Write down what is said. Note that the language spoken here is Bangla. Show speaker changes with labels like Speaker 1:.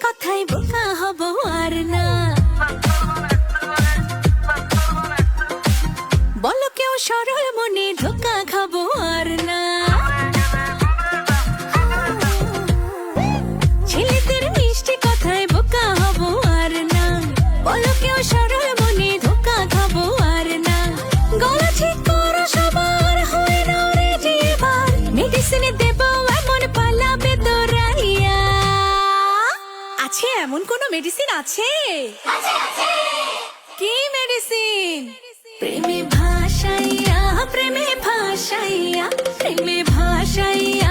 Speaker 1: কথায় বোকা হব আর না। বলো কেউ সরল মনে ধোকা খাবো আর না। ছেলেদের মিষ্টি কথায় বোকা হব আর না। বলো কেউ সরল মনে ধোকা খাবো আর না। গলা ঠিক করো সবার, হয় না রেডি এবার। মেডিসিনে দেবো এমন পালাবে দৌড়াইয়া। আছে এমন কোন মেডিসিন আছে? কি মেডিসিন? প্রেমে ভাসাইয়া, প্রেমে ভাসাইয়া, প্রেমে ভাসাইয়া